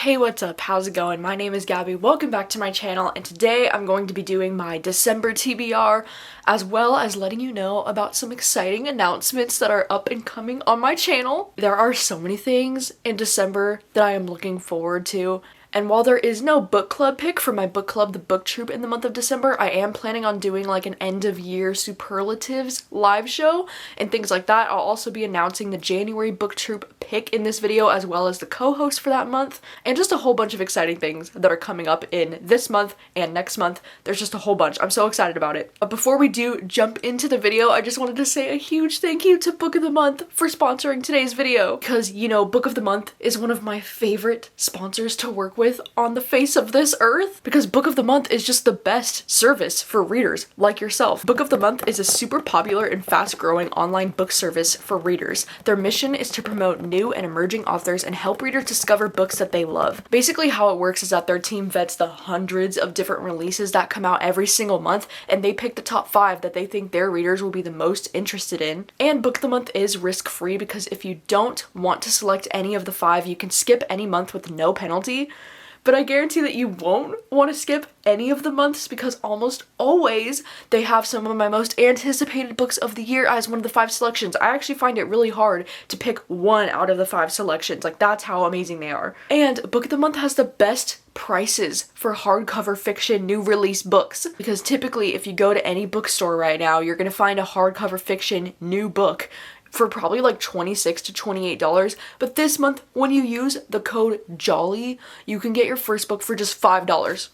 Hey, what's up? How's it going? My name is Gabby. Welcome back to my channel, and today I'm going to be doing my December TBR, as well as letting you know about some exciting announcements that are up and coming on my channel. There are so many things in December that I am looking forward to. And while there is no book club pick for my book club, the booktube, in the month of December, I am planning on doing like an end of year superlatives live show and things like that. I'll also be announcing the January booktube pick in this video, as well as the co-host for that month, and just a whole bunch of exciting things that are coming up in this month and next month. There's just a whole bunch. I'm so excited about it. But before we do jump into the video, I just wanted to say a huge thank you to Book of the Month for sponsoring today's video, because you know, Book of the Month is one of my favorite sponsors to work with on the face of this earth, because Book of the Month is just the best service for readers like yourself. Book of the Month is a super popular and fast-growing online book service for readers. Their mission is to promote new and emerging authors and help readers discover books that they love. Basically how it works is that their team vets the hundreds of different releases that come out every single month, and they pick the top 5 that they think their readers will be the most interested in. And Book of the Month is risk-free, because if you don't want to select any of the 5, you can skip any month with no penalty. But I guarantee that you won't want to skip any of the months, because almost always they have some of my most anticipated books of the year as one of the 5 selections. I actually find it really hard to pick one out of the 5 selections. Like, that's how amazing they are. And Book of the Month has the best prices for hardcover fiction new release books, because typically if you go to any bookstore right now, you're gonna find a hardcover fiction new book for probably like $26 to $28, but this month, when you use the code JOLLY, you can get your first book for just $5.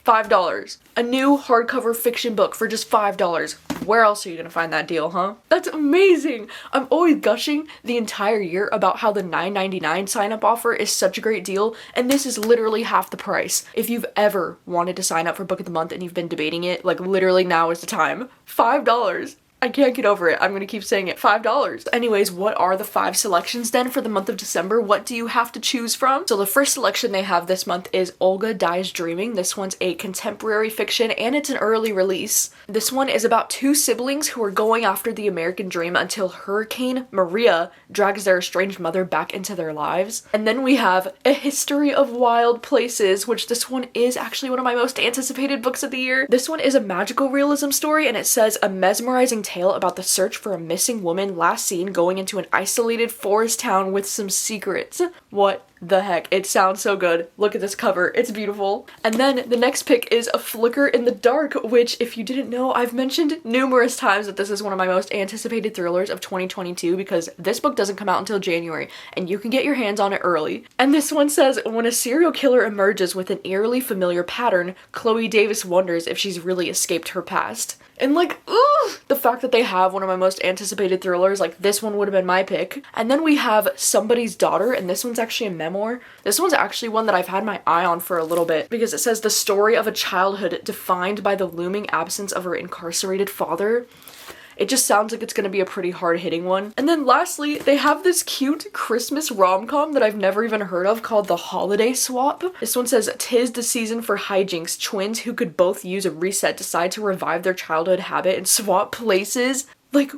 $5. A new hardcover fiction book for just $5. Where else are you gonna find that deal, huh? That's amazing! I'm always gushing the entire year about how the $9.99 sign-up offer is such a great deal, and this is literally half the price. If you've ever wanted to sign up for Book of the Month and you've been debating it, like literally now is the time. $5. I can't get over it. I'm gonna keep saying it. $5. Anyways, what are the 5 selections then for the month of December? What do you have to choose from? So the first selection they have this month is Olga Dies Dreaming. This one's a contemporary fiction, and it's an early release. This one is about 2 siblings who are going after the American dream until Hurricane Maria drags their estranged mother back into their lives. And then we have A History of Wild Places, which this one is actually one of my most anticipated books of the year. This one is a magical realism story, and it says a mesmerizing tale about the search for a missing woman last seen going into an isolated forest town with some secrets. What the heck? It sounds so good. Look at this cover. It's beautiful. And then the next pick is A Flicker in the Dark, which, if you didn't know, I've mentioned numerous times that this is one of my most anticipated thrillers of 2022, because this book doesn't come out until January, and you can get your hands on it early. And this one says, when a serial killer emerges with an eerily familiar pattern, Chloe Davis wonders if she's really escaped her past. And like, ooh, the fact that they have one of my most anticipated thrillers, like this one would have been my pick. And then we have Somebody's Daughter, and this one's actually a memoir. This one's actually one that I've had my eye on for a little bit, because it says the story of a childhood defined by the looming absence of her incarcerated father. It just sounds like it's gonna be a pretty hard-hitting one. And then lastly, they have this cute Christmas rom-com that I've never even heard of called The Holiday Swap. This one says, 'tis the season for hijinks. Twins who could both use a reset decide to revive their childhood habit and swap places. Like,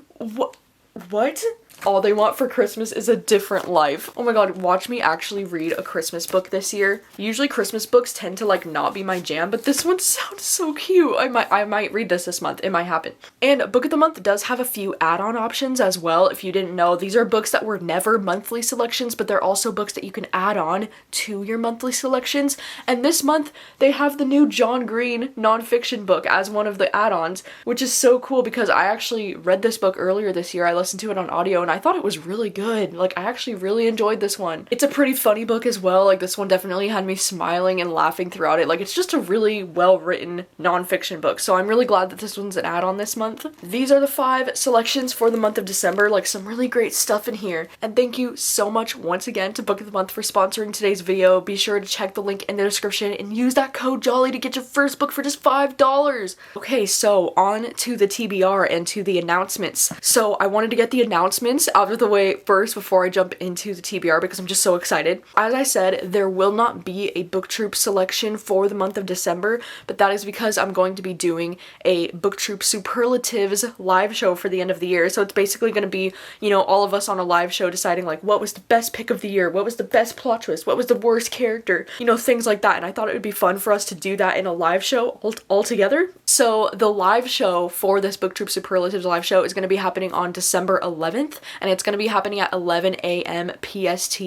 what? All they want for Christmas is a different life. Oh my god, watch me actually read a Christmas book this year. Usually Christmas books tend to like not be my jam, but this one sounds so cute. I might read this month. It might happen. And Book of the Month does have a few add-on options as well. If you didn't know, these are books that were never monthly selections, but they're also books that you can add on to your monthly selections. And this month they have the new John Green nonfiction book as one of the add-ons, which is so cool because I actually read this book earlier this year. I listened to it on audio, and I thought it was really good. Like, I actually really enjoyed this one. It's a pretty funny book as well. Like, this one definitely had me smiling and laughing throughout it. Like, it's just a really well-written nonfiction book, so I'm really glad that this one's an add-on this month. These are the 5 selections for the month of December. Like, some really great stuff in here. And thank you so much once again to Book of the Month for sponsoring today's video. Be sure to check the link in the description and use that code JOLLY to get your first book for just $5. Okay, so on to the TBR and to the announcements. So I wanted to get the announcements announcements out of the way first before I jump into the TBR because I'm just so excited. As I said, there will not be a BookTube selection for the month of December, but that is because I'm going to be doing a BookTube Superlatives live show for the end of the year. So it's basically going to be, you know, all of us on a live show deciding like what was the best pick of the year, what was the best plot twist, what was the worst character, you know, things like that. And I thought it would be fun for us to do that in a live show all together. So the live show for this BookTube Superlatives live show is going to be happening on December 11th, and it's going to be happening at 11 a.m. PST.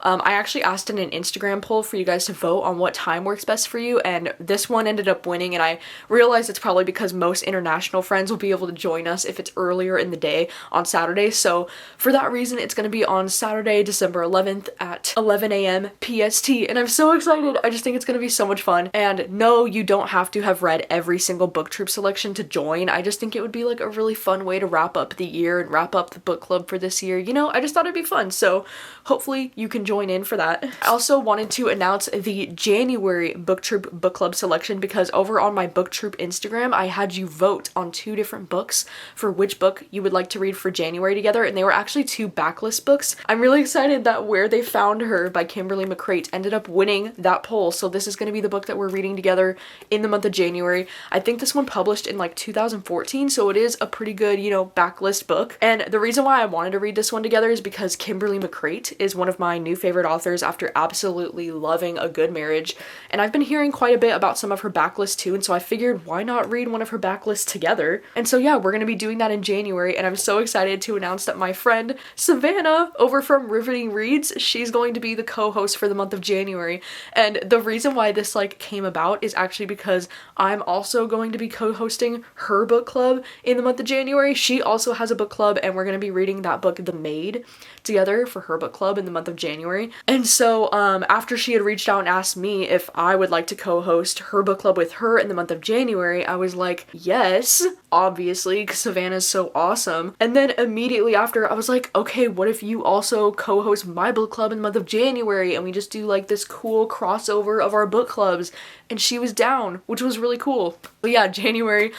I actually asked in an Instagram poll for you guys to vote on what time works best for you, and this one ended up winning, and I realized it's probably because most international friends will be able to join us if it's earlier in the day on Saturday. So for that reason, it's going to be on Saturday, December 11th at 11 a.m. PST, and I'm so excited. I just think it's going to be so much fun. And no, you don't have to have read every single BookTube selection to join. I just think it would be like a really fun way to wrap up the year and wrap up the book club for this year. You know, I just thought it'd be fun. So hopefully you can join in for that. I also wanted to announce the January BookTube book club selection because over on my BookTube Instagram, I had you vote on 2 different books for which book you would like to read for January together, and they were actually 2 backlist books. I'm really excited that Where They Found Her by Kimberly McCrate ended up winning that poll. So this is going to be the book that we're reading together in the month of January. I think this one published in like 2014, so it is a pretty good, you know, backlist book. And the reason why I wanted to read this one together is because Kimberly McCrate is one of my new favorite authors after absolutely loving A Good Marriage, and I've been hearing quite a bit about some of her backlists too, and so I figured why not read one of her backlists together. And so yeah, we're going to be doing that in January, and I'm so excited to announce that my friend Savannah over from Rereading, she's going to be the co-host for the month of January. And the reason why this like came about is actually because I'm also going to be co-hosting her book club in the month of January. She also has a book club, and we're going to be reading that book The Maid together for her book club in the month of January. And so after she had reached out and asked me if I would like to co-host her book club with her in the month of January, I was like, yes, obviously, because Savannah's so awesome. And then immediately after, I was like, okay, what if you also co-host my book club in the month of January, and we just do like this cool crossover of our book clubs? And she was down, which was really cool. But yeah, January,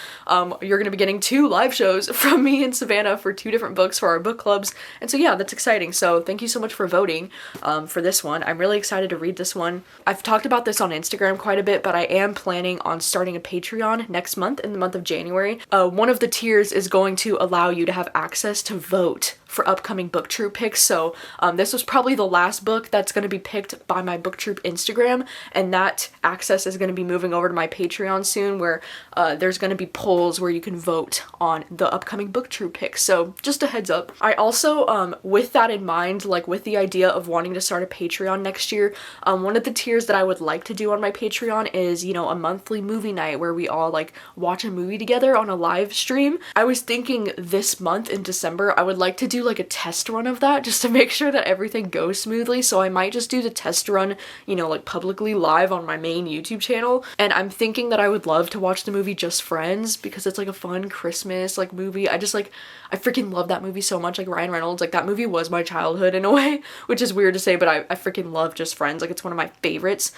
you're gonna be getting 2 live shows from me and Savannah for 2 different books for our book clubs. And so yeah, that's exciting. So thank you so much for voting for this one. I'm really excited to read this one. I've talked about this on Instagram quite a bit, but I am planning on starting a Patreon next month in the month of January. One of the tiers is going to allow you to have access to vote for upcoming BookTube picks. So this was probably the last book that's going to be picked by my BookTube Instagram, and that access is going to be moving over to my Patreon soon, where there's going to be polls where you can vote on the upcoming BookTube picks. So just a heads up. I also, with that in mind, like with the idea of wanting to start a Patreon next year, one of the tiers that I would like to do on my Patreon is, you know, a monthly movie night where we all like watch a movie together on a live stream. I was thinking this month in December, I would like to do like a test run of that just to make sure that everything goes smoothly. So I might just do the test run, you know, like publicly live on my main YouTube channel. And I'm thinking that I would love to watch the movie Just Friends because it's like a fun Christmas like movie. I freaking love that movie so much. Like Ryan Reynolds, like that movie was my childhood in a way, which is weird to say, but I freaking love Just Friends. Like it's one of my favorites.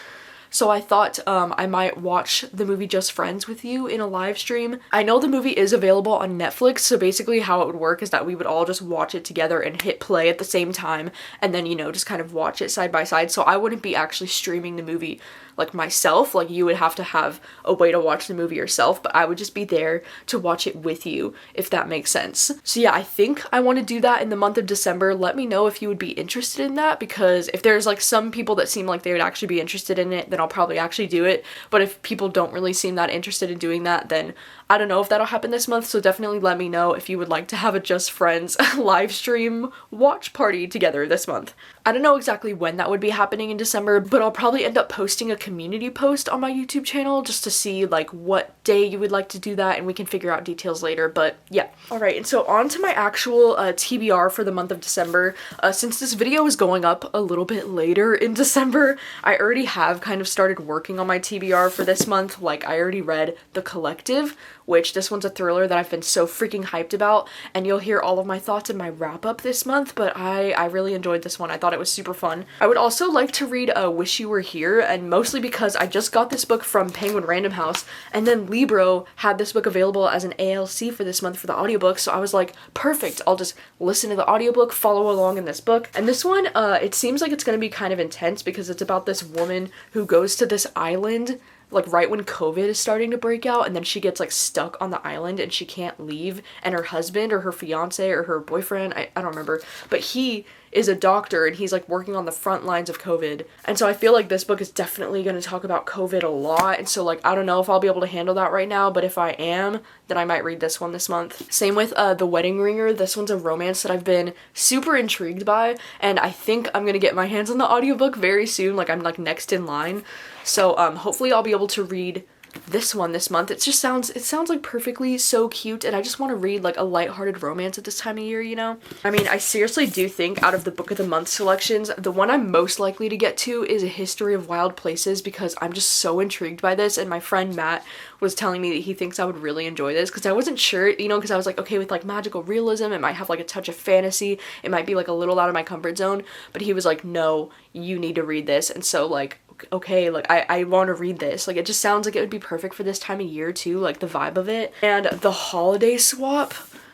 So I thought I might watch the movie Just Friends with you in a live stream. I know the movie is available on Netflix, so basically how it would work is that we would all just watch it together and hit play at the same time, and then, you know, just kind of watch it side by side. So I wouldn't be actually streaming the movie like myself, like you would have to have a way to watch the movie yourself, but I would just be there to watch it with you, if that makes sense. So yeah, I think I want to do that in the month of December. Let me know if you would be interested in that, because if there's like some people that seem like they would actually be interested in it, then I'll probably actually do it. But if people don't really seem that interested in doing that, then I don't know if that'll happen this month. So definitely let me know if you would like to have a Just Friends live stream watch party together this month. I don't know exactly when that would be happening in December, but I'll probably end up posting a community post on my YouTube channel just to see like what day you would like to do that, and we can figure out details later. But yeah. Alright, and so on to my actual TBR for the month of December. Since this video is going up a little bit later in December, I already have kind of started working on my TBR for this month, like I already read The Collective, which this one's a thriller that I've been so freaking hyped about, and you'll hear all of my thoughts in my wrap up this month, but I really enjoyed this one. I thought it was super fun. I would also like to read Wish You Were Here, and mostly because I just got this book from Penguin Random House, and then Libro had this book available as an ALC for this month for the audiobook, so I was like, perfect, I'll just listen to the audiobook, follow along in this book. And this one, it seems like it's gonna be kind of intense because it's about this woman who goes to this island like right when COVID is starting to break out, and then she gets like stuck on the island and she can't leave, and her husband or her fiance or her boyfriend, I don't remember, but he is a doctor and he's like working on the front lines of COVID. And so I feel like this book is definitely going to talk about COVID a lot, and so like I don't know if I'll be able to handle that right now, but if I am, then I might read this one this month. Same with The Wedding Ringer. This one's a romance that I've been super intrigued by, and I think I'm gonna get my hands on the audiobook very soon, like I'm like next in line. So hopefully I'll be able to read this one this month. It sounds like perfectly so cute, and I just want to read like a lighthearted romance at this time of year, you know? I mean, I seriously do think out of the book of the month selections, the one I'm most likely to get to is A History of Wild Places, because I'm just so intrigued by this, and my friend Matt was telling me that he thinks I would really enjoy this, because I wasn't sure, you know, because I was like, okay, with like magical realism, it might have like a touch of fantasy, it might be like a little out of my comfort zone, but he was like, no, you need to read this. And so like, okay, like I want to read this. Like it just sounds like it would be perfect for this time of year too, like the vibe of it. And The Holiday Swap,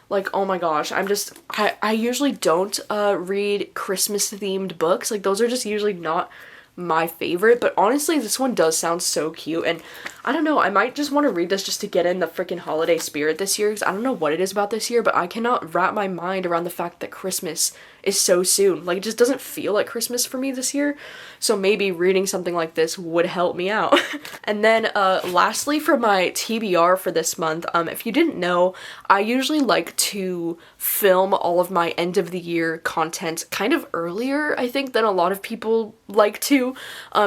like oh my gosh, I usually don't read Christmas themed books. Like those are just usually not my favorite, but honestly this one does sound so cute, and I don't know, I might just want to read this just to get in the freaking holiday spirit this year, because I don't know what it is about this year, but I cannot wrap my mind around the fact that Christmas is so soon. Like it just doesn't feel like Christmas for me this year, so maybe reading something like this would help me out. And then lastly, for my TBR for this month, if you didn't know, I usually like to film all of my end of the year content kind of earlier, I think, than a lot of people like to,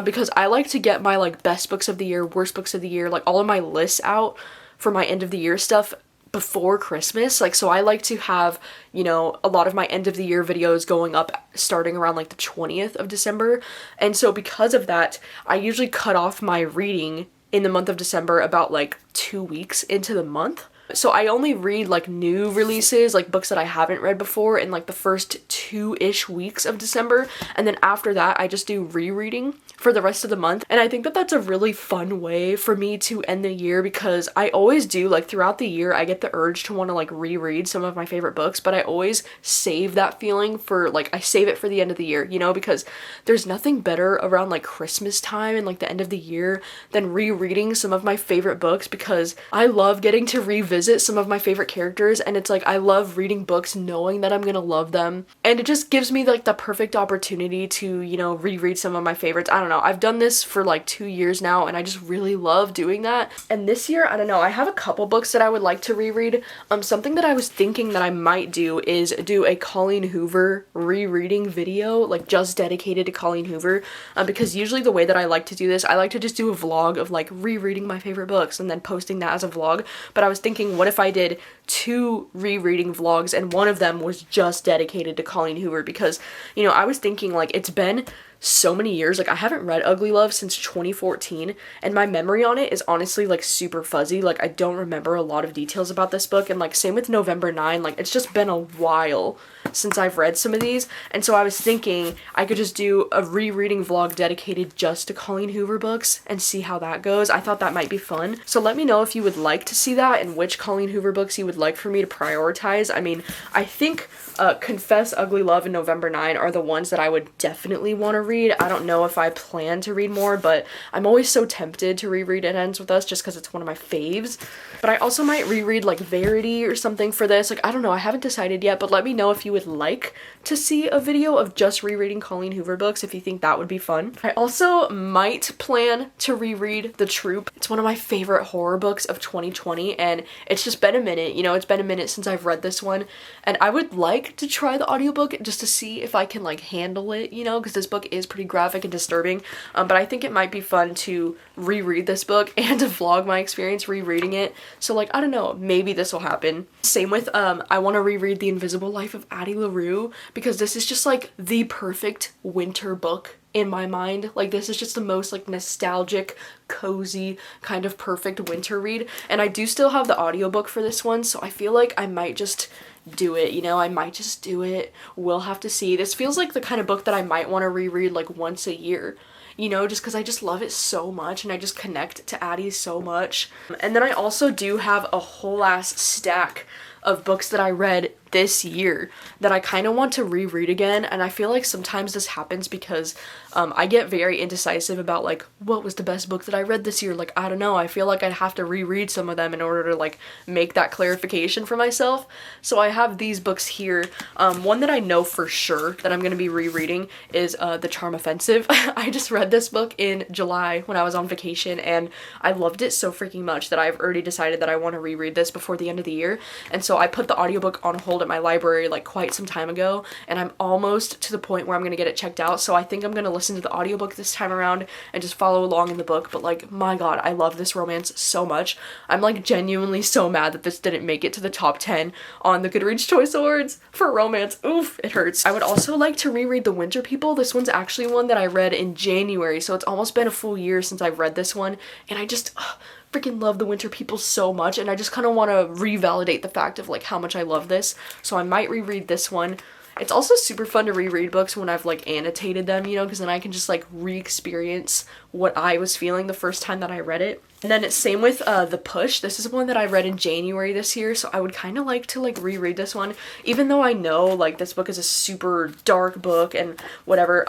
because I like to get my like best books of the year, worst books of the year, like all of my lists out for my end of the year stuff before Christmas. Like so I like to have, you know, a lot of my end of the year videos going up starting around like the 20th of December, and so because of that I usually cut off my reading in the month of December about like 2 weeks into the month. So I only read like new releases, like books that I haven't read before, in like the first 2-ish weeks of December, and then after that I just do rereading for the rest of the month. And I think that that's a really fun way for me to end the year, because I always do, like throughout the year I get the urge to want to like reread some of my favorite books, but I always save that feeling for like, I save it for the end of the year, you know, because there's nothing better around like Christmas time and like the end of the year than rereading some of my favorite books, because I love getting to revisit some of my favorite characters, and it's like I love reading books knowing that I'm gonna love them, and it just gives me like the perfect opportunity to, you know, reread some of my favorites. I don't know, I've done this for like 2 years now, and I just really love doing that. And this year, I don't know, I have a couple books that I would like to reread. Something that I was thinking that I might do is do a Colleen Hoover rereading video, like just dedicated to Colleen Hoover, because usually the way that I like to do this, I like to just do a vlog of like rereading my favorite books and then posting that as a vlog. But I was thinking, what if I did 2 rereading vlogs and one of them was just dedicated to Colleen Hoover, because, you know, I was thinking like it's been so many years, like I haven't read Ugly Love since 2014, and my memory on it is honestly like super fuzzy. Like I don't remember a lot of details about this book, and like same with November 9, like it's just been a while since I've read some of these, and so I was thinking I could just do a rereading vlog dedicated just to Colleen Hoover books and see how that goes. I thought that might be fun, so let me know if you would like to see that and which Colleen Hoover books you would like for me to prioritize. I mean, I think Confess, Ugly Love, and November 9 are the ones that I would definitely want to read. I don't know if I plan to read more, but I'm always so tempted to reread It Ends With Us just because it's one of my faves. But I also might reread like Verity or something for this. Like I don't know, I haven't decided yet, but let me know if you would like to see a video of just rereading Colleen Hoover books, if you think that would be fun. I also might plan to reread The Troop. It's one of my favorite horror books of 2020, and it's just been a minute, you know, it's been a minute since I've read this one, and I would like to try the audiobook just to see if I can like handle it, you know, because this book is pretty graphic and disturbing, but I think it might be fun to reread this book and to vlog my experience rereading it. So like, I don't know, maybe this will happen. Same with I want to reread The Invisible Life of Addie LaRue, because this is just like the perfect winter book in my mind. Like, this is just the most like nostalgic, cozy, kind of perfect winter read. And I do still have the audiobook for this one, so I feel like I might just do it, you know, I might just do it. We'll have to see. This feels like the kind of book that I might want to reread like once a year, you know, just because I just love it so much and I just connect to Addie so much. And then I also do have a whole ass stack of books that I read this year that I kind of want to reread again. And I feel like sometimes this happens because I get very indecisive about like what was the best book that I read this year. Like, I don't know, I feel like I'd have to reread some of them in order to like make that clarification for myself. So I have these books here. One that I know for sure that I'm going to be rereading is The Charm Offensive. I just read this book in July when I was on vacation and I loved it so freaking much that I've already decided that I want to reread this before the end of the year. And so I put the audiobook on hold at my library like quite some time ago, and I'm almost to the point where I'm gonna get it checked out, so I think I'm gonna listen to the audiobook this time around and just follow along in the book. But like, my god, I love this romance so much. I'm like genuinely so mad that this didn't make it to the top 10 on the Goodreads Choice Awards for romance. Oof, it hurts. I would also like to reread The Winter People. This one's actually one that I read in January, so it's almost been a full year since I've read this one, and I just freaking love The Winter People so much, and I just kind of want to revalidate the fact of like how much I love this, so I might reread this one. It's also super fun to reread books when I've like annotated them, you know, because then I can just like re-experience what I was feeling the first time that I read it. And then it's same with The Push. This is one that I read in January this year, so I would kind of like to like reread this one, even though I know like this book is a super dark book and whatever.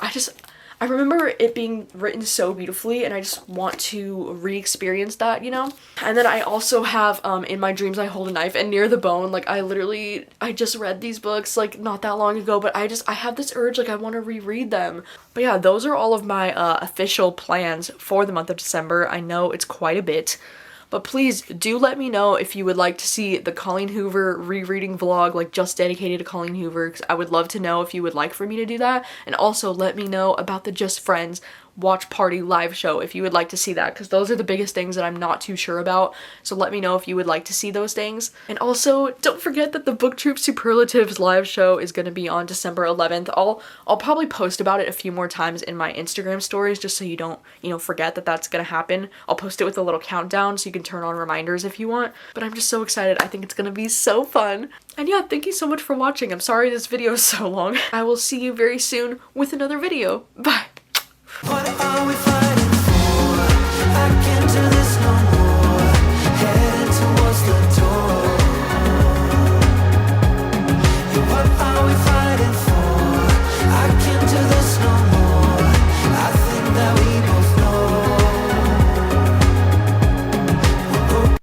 I remember it being written so beautifully, and I just want to re-experience that, you know? And then I also have In My Dreams I Hold a Knife and Near the Bone. Like, I just read these books like not that long ago, but I have this urge, like I want to reread them. But yeah, those are all of my official plans for the month of December. I know it's quite a bit. But please do let me know if you would like to see the Colleen Hoover rereading vlog, like just dedicated to Colleen Hoover, because I would love to know if you would like for me to do that. And also let me know about the Just Friends watch party live show if you would like to see that, because those are the biggest things that I'm not too sure about. So let me know if you would like to see those things. And also don't forget that the BookTube Superlatives live show is going to be on December 11th. I'll probably post about it a few more times in my Instagram stories just so you don't, you know, forget that that's going to happen. I'll post it with a little countdown so you can turn on reminders if you want. But I'm just so excited. I think it's going to be so fun. And yeah, thank you so much for watching. I'm sorry this video is so long. I will see you very soon with another video. Bye. What are we